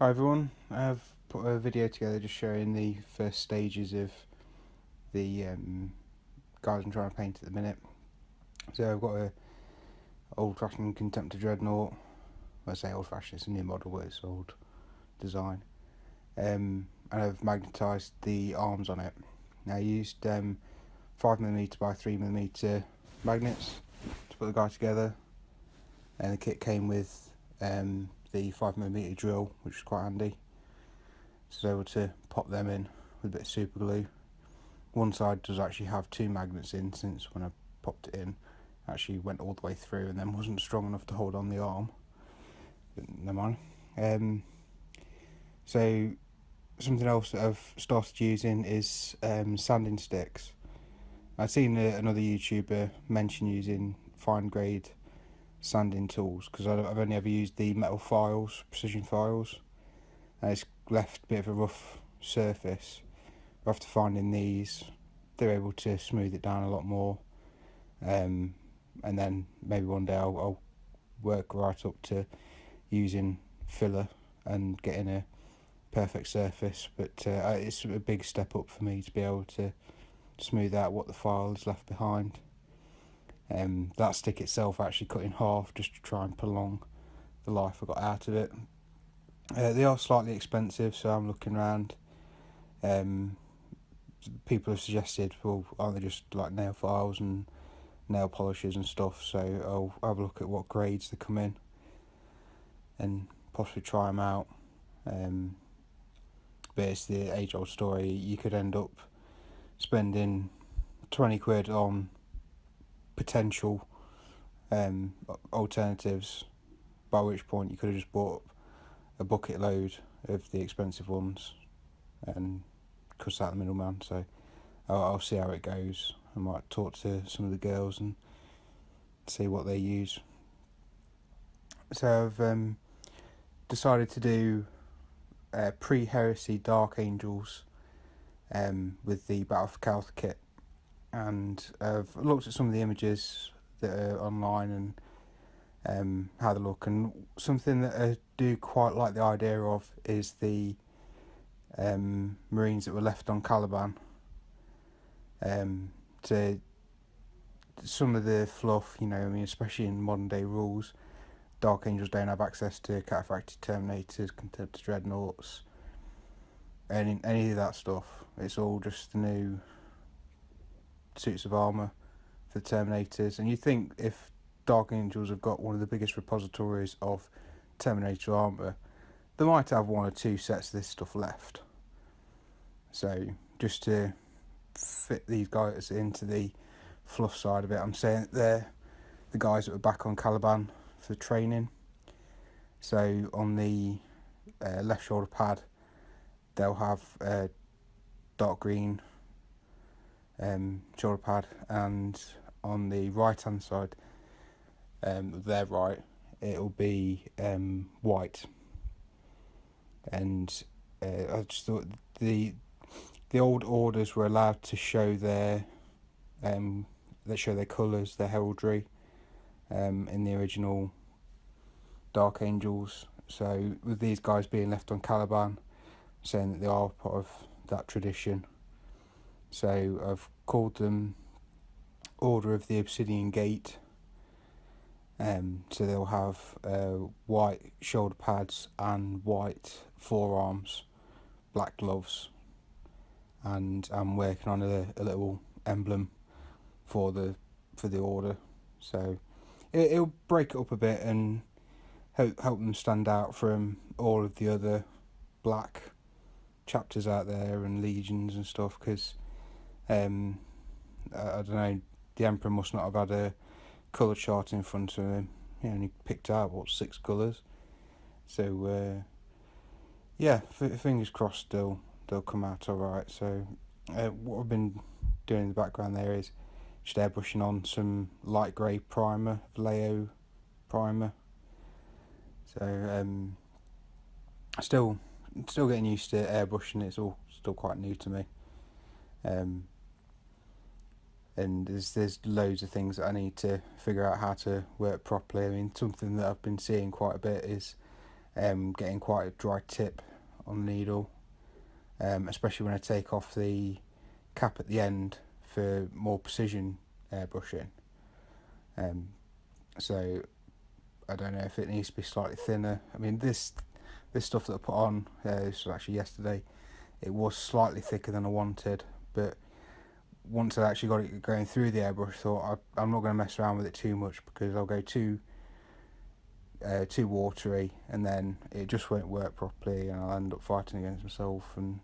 Hi everyone, I've put a video together just showing the first stages of the guys I'm trying to paint at the minute. So I've got a old-fashioned Contemptor Dreadnought. I say old-fashioned, it's a new model, but it's old design. And I've magnetised the arms on it. Now I used 5mm by 3mm magnets to put the guy together, and the kit came with the 5mm drill, which is quite handy. So I was able to pop them in with a bit of super glue. One side does actually have two magnets in, since when I popped it in, it actually went all the way through and then wasn't strong enough to hold on the arm. But never mind. So something else that I've started using is sanding sticks. I've seen another YouTuber mention using fine grade sanding tools, because I've only ever used the metal files, precision files, and it's left a bit of a rough surface. After finding these, they're able to smooth it down a lot more, and then maybe one day I'll work right up to using filler and getting a perfect surface. But it's a big step up for me to be able to smooth out what the file has left behind. That stick itself I actually cut in half just to try and prolong the life I got out of it. They are slightly expensive, so I'm looking around. People have suggested, well, aren't they just like nail files and nail polishers and stuff? So I'll have a look at what grades they come in and possibly try them out. But it's the age-old story. You could end up spending 20 quid on potential alternatives, by which point you could have just bought a bucket load of the expensive ones and cuts out the middleman. So I'll see how it goes. I might talk to some of the girls and see what they use. So I've decided to do Pre-heresy Dark Angels with the Battle for Calth kit, and I've looked at some of the images that are online and how they look, and something that I do quite like the idea of is the Marines that were left on Caliban. To some of the fluff, I mean, especially in modern day rules, Dark Angels don't have access to cataphractic Terminators, Contemptor Dreadnoughts, any of that stuff. It's all just the new suits of armour for the Terminators. And you think if Dark Angels have got one of the biggest repositories of Terminator armour, they might have one or two sets of this stuff left. So just to fit these guys into the fluff side of it, I'm saying they're the guys that were back on Caliban for training. So on the left shoulder pad, they'll have a dark green shoulder pad, and on the right hand side, their right, it'll be white. And I just thought the old orders were allowed to show their colours, their heraldry, in the original Dark Angels. So with these guys being left on Caliban, saying that they are part of that tradition. So I've called them Order of the Obsidian Gate. So they'll have white shoulder pads and white forearms, black gloves, and I'm working on a little emblem for the order. So it'll break it up a bit and help them stand out from all of the other black chapters out there and legions and stuff, because I don't know, the Emperor must not have had a colour chart in front of him. He only picked out 6 colours. So yeah, fingers crossed they'll come out alright. So what I've been doing in the background there is just airbrushing on some light grey primer, Vallejo primer. So still getting used to airbrushing. It's all still quite new to me. And there's loads of things that I need to figure out how to work properly. I mean, something that I've been seeing quite a bit is getting quite a dry tip on the needle, especially when I take off the cap at the end for more precision airbrushing. So I don't know if it needs to be slightly thinner. I mean, this stuff that I put on, this was actually yesterday, it was slightly thicker than I wanted, but once I actually got it going through the airbrush, I thought I'm not going to mess around with it too much, because I'll go too watery and then it just won't work properly and I'll end up fighting against myself. And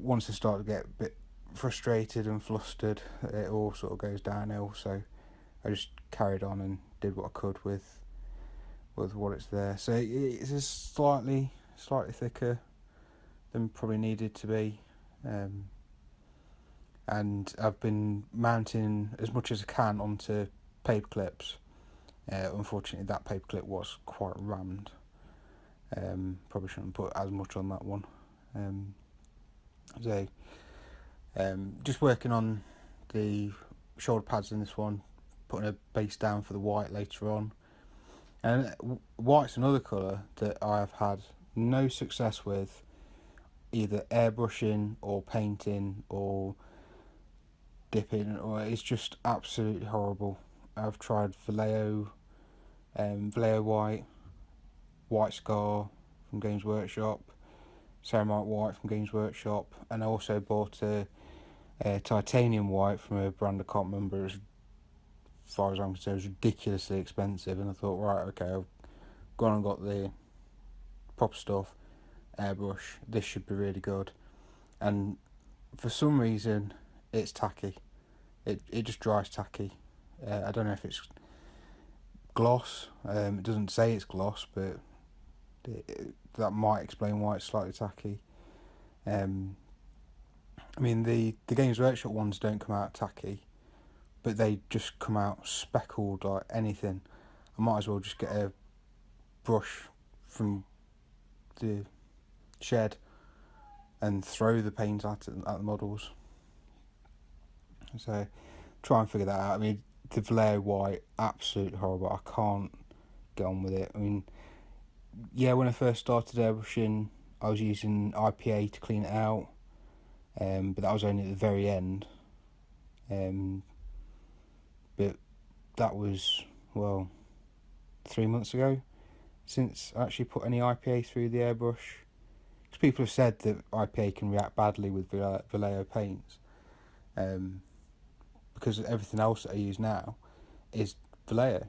once I start to get a bit frustrated and flustered, it all sort of goes downhill. So I just carried on and did what I could with what it's there. So it's just slightly thicker than probably needed to be, and I've been mounting as much as I can onto paper clips. Unfortunately, that paper clip was quite rammed. Probably shouldn't put as much on that one. Just working on the shoulder pads in this one, putting a base down for the white later on. And white's another colour that I have had no success with, either airbrushing or painting or dipping, or it's just absolutely horrible. I've tried Vallejo white, White Scar from Games Workshop, Ceramite white from Games Workshop, and I also bought a titanium white from a brand I can't remember. As far as I'm concerned, it was ridiculously expensive, and I thought, right, okay, I've gone and got the proper stuff, airbrush, this should be really good. And for some reason it's tacky. It just dries tacky. I don't know if it's gloss. It doesn't say it's gloss, but that might explain why it's slightly tacky. I mean, the Games Workshop ones don't come out tacky, but they just come out speckled like anything. I might as well just get a brush from the shed and throw the paint at the models. So try and figure that out. I mean, the Vallejo white, absolutely horrible. I can't get on with it. I mean, yeah, when I first started airbrushing, I was using IPA to clean it out, but that was only at the very end. But that was, 3 months ago since I actually put any IPA through the airbrush. Because people have said that IPA can react badly with Vallejo paints. Because everything else that I use now is Vallejo.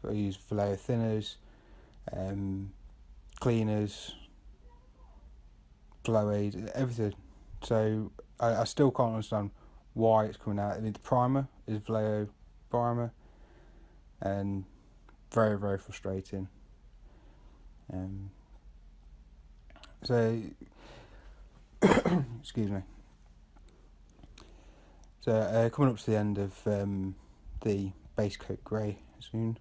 I use Vallejo thinners, cleaners, glow aid, everything. So I still can't understand why it's coming out. I mean, the primer is Vallejo primer, and very, very frustrating. So excuse me. So coming up to the end of the base coat grey soon.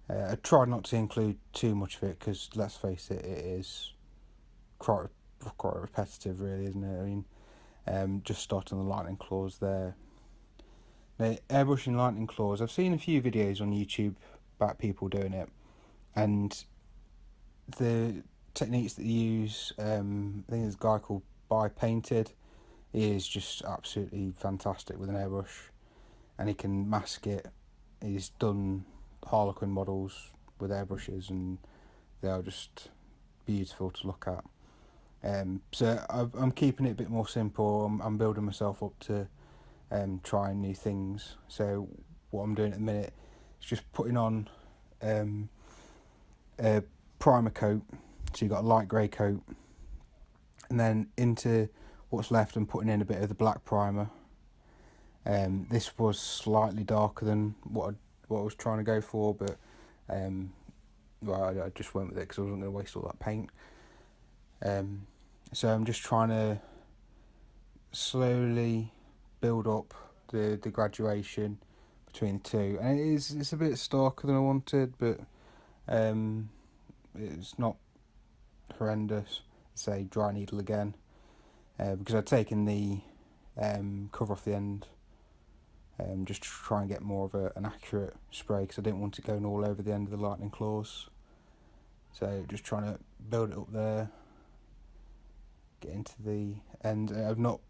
I tried not to include too much of it because, let's face it, it is quite repetitive, really, isn't it? I mean, just starting the lightning claws there. Now, airbrushing lightning claws, I've seen a few videos on YouTube about people doing it, and the techniques that they use, I think there's a guy called By Painted. He is just absolutely fantastic with an airbrush, and he can mask it. He's done Harlequin models with airbrushes, and they are just beautiful to look at. So I'm keeping it a bit more simple. I'm building myself up to trying new things. So what I'm doing at the minute is just putting on a primer coat. So you've got a light grey coat, and then into what's left I'm putting in a bit of the black primer. This was slightly darker than what I was trying to go for, but I just went with it because I wasn't going to waste all that paint. So I'm just trying to slowly build up the graduation between the two, and it's a bit starker than I wanted, but it's not horrendous. Say dry needle again, because I'd taken the cover off the end, just to try and get more of an accurate spray, because I didn't want it going all over the end of the lightning claws. So just trying to build it up there, get into the end. I've not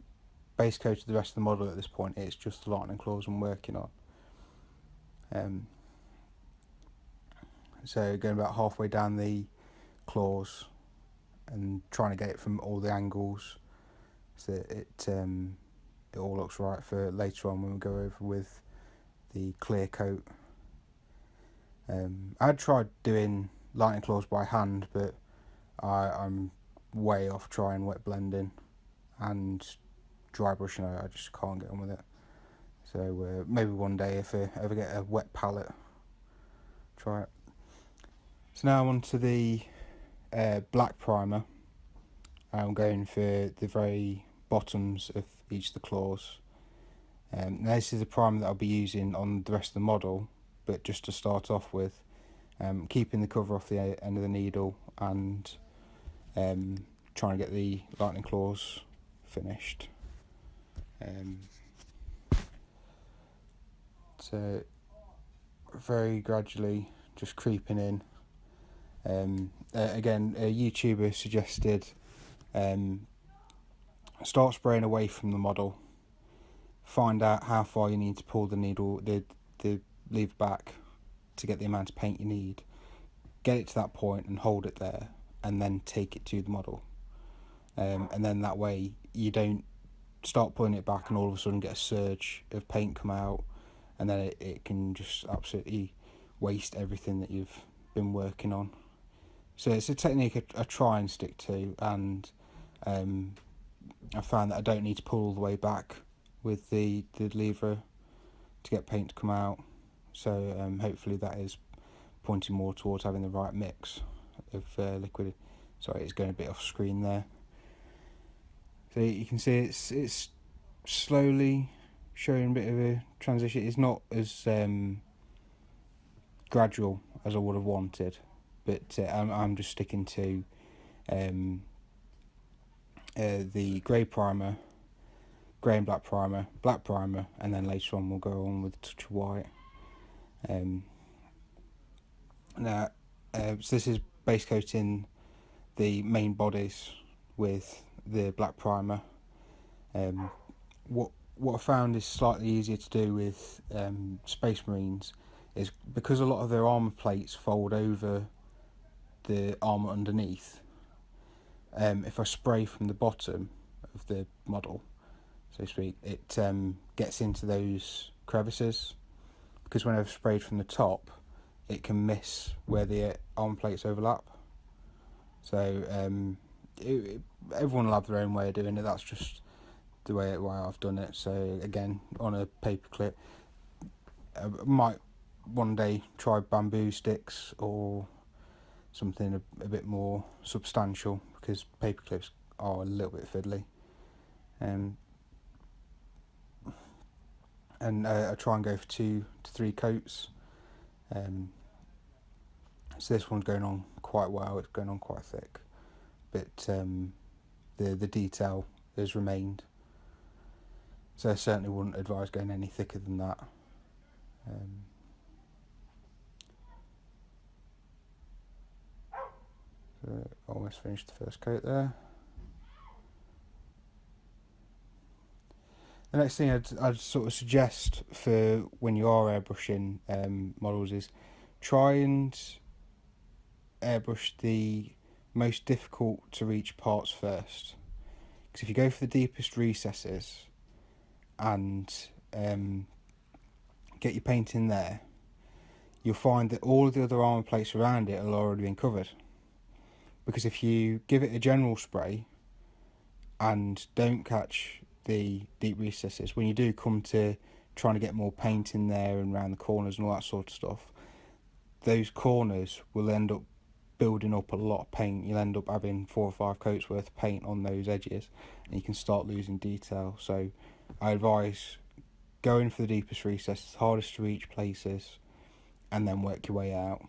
base coated the rest of the model at this point, it's just the lightning claws I'm working on. So going about halfway down the claws and trying to get it from all the angles so that it all looks right for later on when we go over with the clear coat. I'd tried doing lightning claws by hand, but I'm way off trying wet blending and dry brushing. I just can't get on with it. So maybe one day if I ever get a wet palette, try it. So now I'm on to the black primer. I'm going for the very bottoms of each of the claws. Now this is the primer that I'll be using on the rest of the model, but just to start off with, keeping the cover off the end of the needle and trying to get the lightning claws finished. So very gradually just creeping in. Again, a YouTuber suggested start spraying away from the model, find out how far you need to pull the needle, the lever back to get the amount of paint you need, get it to that point and hold it there, and then take it to the model. And then that way you don't start pulling it back and all of a sudden get a surge of paint come out, and then it can just absolutely waste everything that you've been working on. So it's a technique I try and stick to, and I found that I don't need to pull all the way back with the lever to get paint to come out. So hopefully that is pointing more towards having the right mix of liquid. Sorry, it's going a bit off screen there. So you can see it's slowly showing a bit of a transition. It's not as gradual as I would have wanted, but I'm just sticking to the grey primer, grey and black primer, and then later on we'll go on with a touch of white. Now, so this is base coating the main bodies with the black primer. What I found is slightly easier to do with Space Marines is because a lot of their armour plates fold over the armour underneath. If I spray from the bottom of the model, so to speak, it gets into those crevices, because when I've sprayed from the top, it can miss where the armour plates overlap. So everyone will have their own way of doing it. That's just the way I've done it. So again, on a paper clip, I might one day try bamboo sticks or something a bit more substantial, because paper clips are a little bit fiddly. And I try and go for 2 to 3 coats. So this one's going on quite well, it's going on quite thick, but the detail has remained. So I certainly wouldn't advise going any thicker than that. So almost finished the first coat there. The next thing I'd sort of suggest for when you are airbrushing models is try and airbrush the most difficult to reach parts first. Because if you go for the deepest recesses and get your paint in there, you'll find that all of the other armour plates around it are already been covered. Because if you give it a general spray and don't catch the deep recesses, when you do come to trying to get more paint in there and around the corners and all that sort of stuff, those corners will end up building up a lot of paint. You'll end up having 4 or 5 coats worth of paint on those edges, and you can start losing detail. So I advise going for the deepest recesses, hardest to reach places, and then work your way out,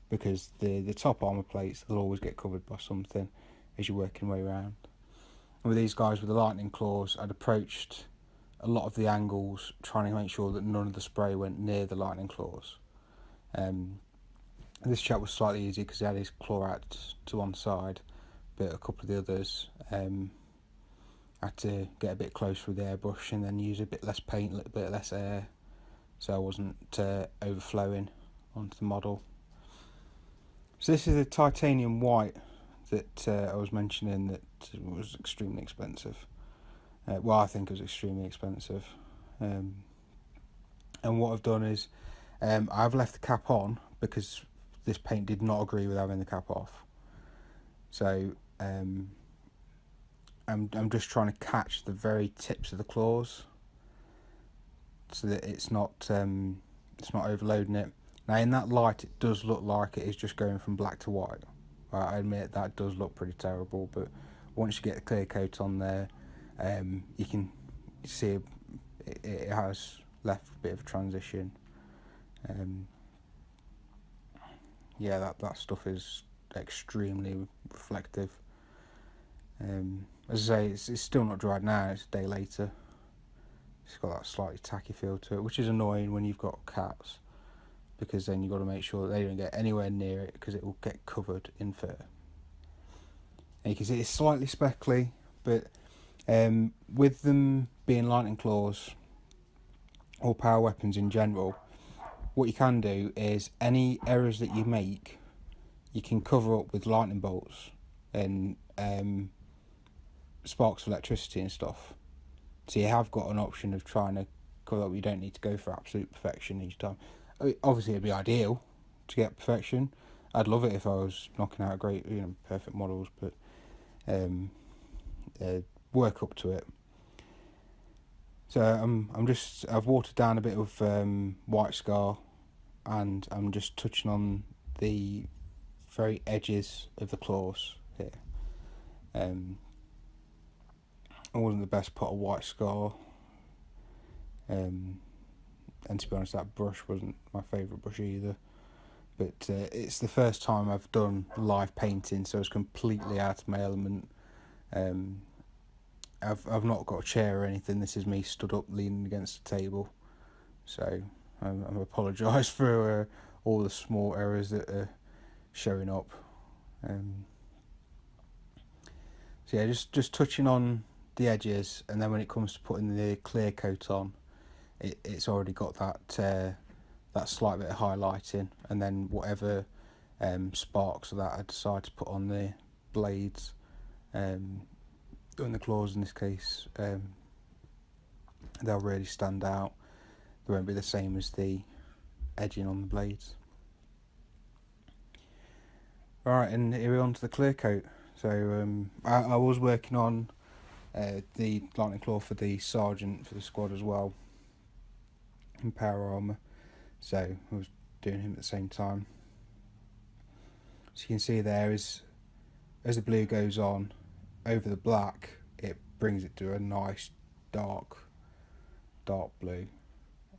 because the top armour plates will always get covered by something as you're working your way around. And with these guys with the lightning claws, I'd approached a lot of the angles trying to make sure that none of the spray went near the lightning claws. This chap was slightly easier because he had his claw out to one side, but a couple of the others had to get a bit closer with the airbrush and then use a bit less paint, a little bit less air, so I wasn't overflowing onto the model. So this is a titanium white that I was mentioning that was extremely expensive. Well, I think it was extremely expensive. And what I've done is I've left the cap on because this paint did not agree with having the cap off. So I'm just trying to catch the very tips of the claws so that it's not overloading it. Now in that light, it does look like it is just going from black to white. I admit that does look pretty terrible, but once you get the clear coat on there, you can see it has left a bit of a transition. Yeah, that stuff is extremely reflective. As I say, it's still not dried now. It's a day later. It's got that slightly tacky feel to it, which is annoying when you've got cats, because then you've got to make sure that they don't get anywhere near it because it will get covered in fur. And you can see it's slightly speckly, but with them being lightning claws or power weapons in general, what you can do is any errors that you make, you can cover up with lightning bolts and sparks of electricity and stuff. So you have got an option of trying to cover up. You don't need to go for absolute perfection each time. I mean, obviously, it'd be ideal to get perfection. I'd love it if I was knocking out great, perfect models, but work up to it. So I've watered down a bit of white scar, and I'm just touching on the very edges of the claws here. I wasn't the best pot of white scar, and to be honest, that brush wasn't my favourite brush either. But it's the first time I've done live painting, so it's completely out of my element. I've not got a chair or anything. This is me stood up, leaning against the table. So I apologise for all the small errors that are showing up. So yeah, just touching on the edges, and then when it comes to putting the clear coat on, it's already got that slight bit of highlighting, and then whatever sparks of that I decide to put on the blades, and the claws in this case, they'll really stand out. They won't be the same as the edging on the blades. Alright, and here we're on to the clear coat. So I was working on the lightning claw for the sergeant for the squad as well, in power armour, so I was doing him at the same time. So you can see there is, as the blue goes on over the black, it brings it to a nice dark blue,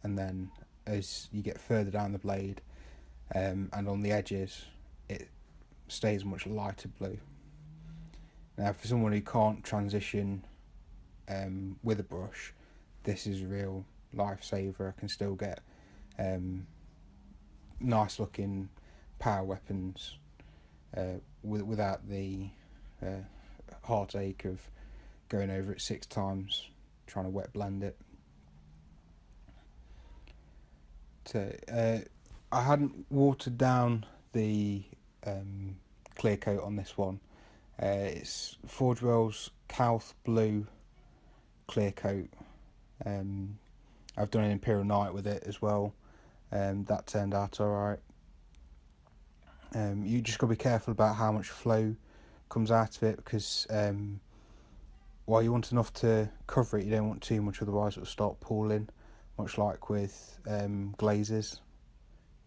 and then as you get further down the blade and on the edges, it stays much lighter blue. Now for someone who can't transition with a brush, this is a real lifesaver. I can still get nice looking power weapons without the heartache of going over it 6 times trying to wet blend it. So I hadn't watered down the clear coat on this one. It's Forge World's Calth Blue clear coat. I've done an Imperial Night with it as well. That turned out alright. You just got to be careful about how much flow comes out of it, because while you want enough to cover it, you don't want too much, otherwise it will start pooling, much like with glazes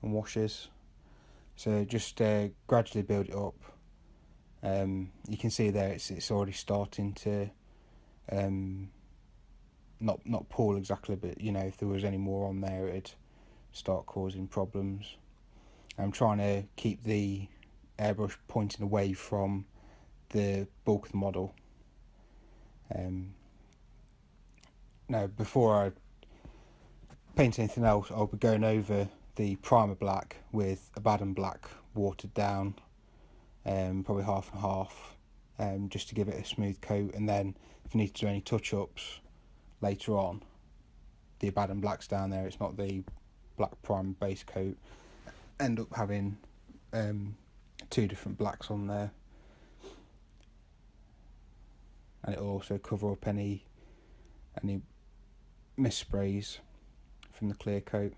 and washes. So just gradually build it up. You can see there it's already starting to not pool exactly, but if there was any more on there, it'd start causing problems. I'm trying to keep the airbrush pointing away from the bulk of the model. Now before I paint anything else, I'll be going over the primer black with Abaddon black watered down, probably half and half, just to give it a smooth coat. And then if you need to do any touch-ups later on, the Abaddon Black's down there. It's not the black prime base coat. End up having 2 different blacks on there, and it'll also cover up any mist sprays from the clear coat.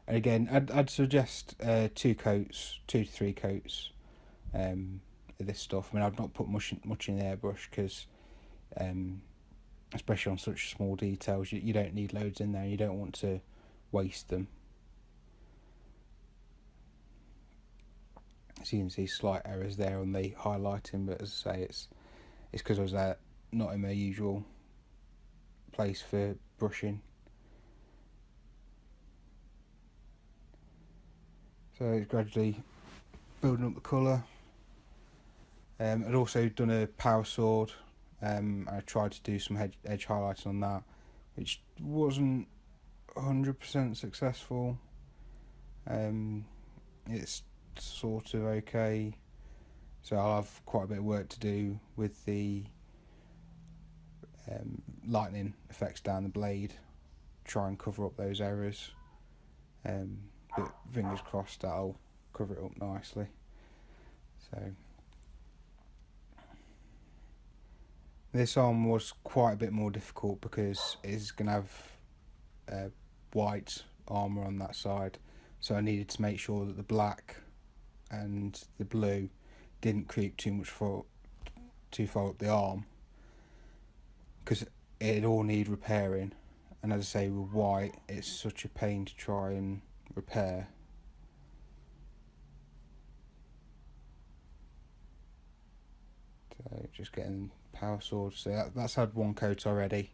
And again, I'd suggest 2 coats, 2 to 3 coats of this stuff. I mean, I've not put much in the airbrush because, especially on such small details, you don't need loads in there. You don't want to waste them. So you can see slight errors there on the highlighting, but as I say, it's because I was not in my usual place for brushing. So it's gradually building up the colour. I'd also done a power sword. I tried to do some edge highlighting on that, which wasn't 100% successful. It's sort of okay. So I'll have quite a bit of work to do with the lightning effects down the blade, try and cover up those errors. But fingers crossed that'll cover it up nicely. So this arm was quite a bit more difficult because it's going to have white armour on that side, so I needed to make sure that the black and the blue didn't creep too far up the arm, because it'd all need repairing. And as I say, with white, it's such a pain to try and repair. So just getting power sword. So that's had 1 coat already.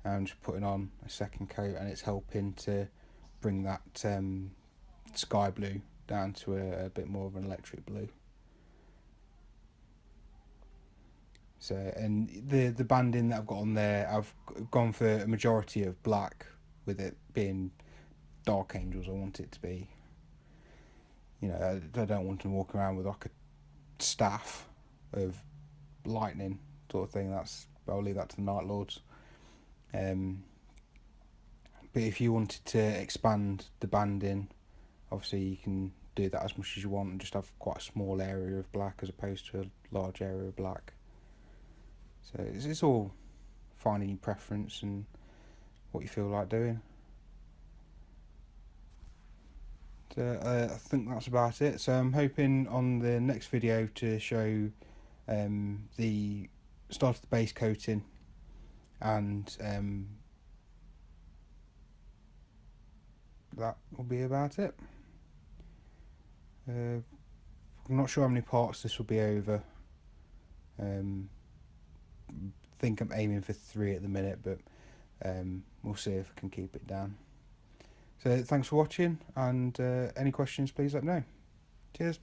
I'm just putting on a 2nd coat, and it's helping to bring that sky blue down to a bit more of an electric blue. So, and the banding that I've got on there, I've gone for a majority of black, with it being Dark Angels. I want it to be, I don't want to walk around with like a staff of lightning sort of thing. I'll leave that to the Night Lords. But if you wanted to expand the banding, obviously you can do that as much as you want and just have quite a small area of black as opposed to a large area of black. So it's all finding your preference and what you feel like doing. So I think that's about it. So I'm hoping on the next video to show the start of the base coating, and that will be about it. I'm not sure how many parts this will be over. Think I'm aiming for 3 at the minute, but we'll see if I can keep it down. So thanks for watching, and any questions please let me know. Cheers.